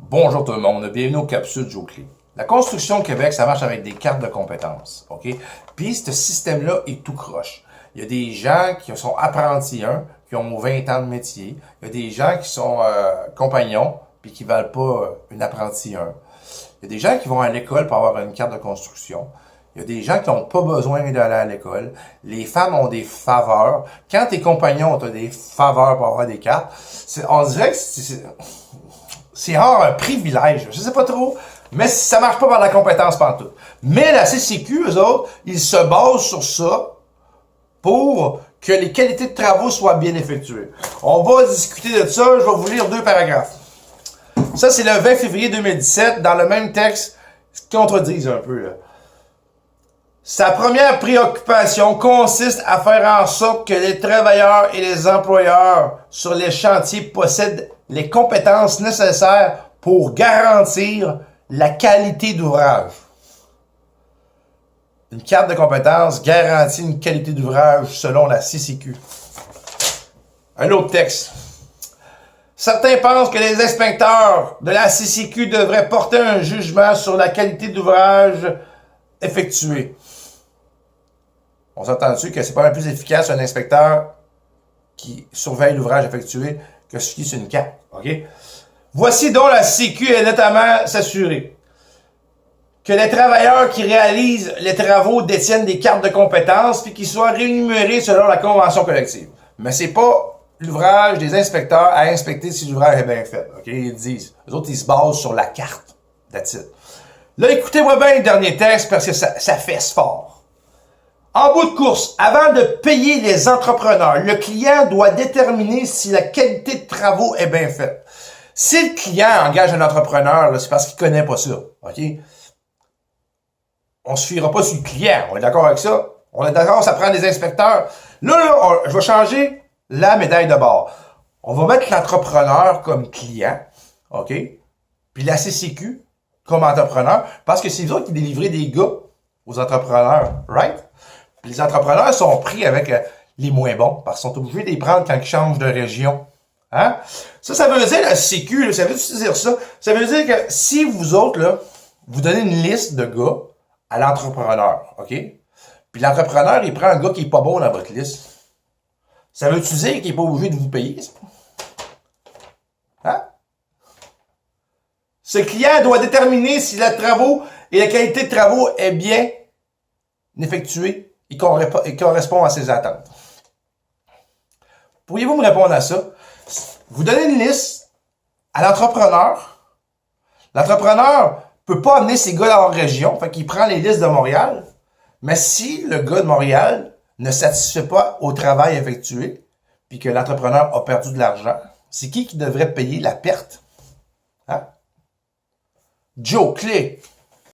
Bonjour tout le monde, bienvenue aux capsules Joe Clé. La construction au Québec, ça marche avec des cartes de compétences, OK? Puis ce système-là est tout croche. Il y a des gens qui sont apprentis 1, qui ont 20 ans de métier. Il y a des gens qui sont compagnons, puis qui ne valent pas une apprentie 1. Il y a des gens qui vont à l'école pour avoir une carte de construction. Il y a des gens qui n'ont pas besoin d'aller à l'école. Les femmes ont des faveurs. Quand tes compagnons ont des faveurs pour avoir des cartes, on dirait que c'est rare un privilège. Je sais pas trop, mais ça marche pas par la compétence pantoute. Mais la CCQ, eux autres, ils se basent sur ça pour que les qualités de travaux soient bien effectuées. On va discuter de ça. Je vais vous lire 2 paragraphes. Ça, c'est le 20 février 2017. Dans le même texte, ils contredisent un peu, là. Sa première préoccupation consiste à faire en sorte que les travailleurs et les employeurs sur les chantiers possèdent les compétences nécessaires pour garantir la qualité d'ouvrage. Une carte de compétences garantit une qualité d'ouvrage selon la CCQ. Un autre texte. Certains pensent que les inspecteurs de la CCQ devraient porter un jugement sur la qualité d'ouvrage effectué. On s'entend dessus que c'est pas mal plus efficace un inspecteur qui surveille l'ouvrage effectué que ce qui est sur une carte. OK? Voici donc la CQ est notamment s'assurer que les travailleurs qui réalisent les travaux détiennent des cartes de compétences puis qu'ils soient rémunérés selon la convention collective. Mais c'est pas l'ouvrage des inspecteurs à inspecter si l'ouvrage est bien fait. OK? Ils disent. Les autres, ils se basent sur la carte. That's it. Là, écoutez-moi bien le dernier texte parce que ça fesse fort. En bout de course, avant de payer les entrepreneurs, le client doit déterminer si la qualité de travaux est bien faite. Si le client engage un entrepreneur, c'est parce qu'il connaît pas ça. OK? On se fiera pas sur le client. On est d'accord avec ça? On est d'accord, ça prend des inspecteurs. Là, je vais changer la médaille de bord. On va mettre l'entrepreneur comme client. OK? Puis la CCQ comme entrepreneur. Parce que c'est vous autres qui délivrez des gars aux entrepreneurs. Right? Puis les entrepreneurs sont pris avec les moins bons, parce qu'ils sont obligés de les prendre quand ils changent de région. Hein? Ça veut dire, la CQ, là, ça veut dire ça? Ça veut dire que si vous autres, là, vous donnez une liste de gars à l'entrepreneur, OK? Puis l'entrepreneur, il prend un gars qui est pas bon dans votre liste. Ça veut-tu dire qu'il est pas obligé de vous payer, ça? Hein? Ce client doit déterminer si les travaux et la qualité de travaux est bien effectuée et correspond à ses attentes. Pourriez-vous me répondre à ça? Vous donnez une liste à l'entrepreneur. L'entrepreneur peut pas amener ses gars dans leur région, fait qu'il prend les listes de Montréal. Mais si le gars de Montréal ne satisfait pas au travail effectué, puis que l'entrepreneur a perdu de l'argent, c'est qui devrait payer la perte? Hein? Joe Clé.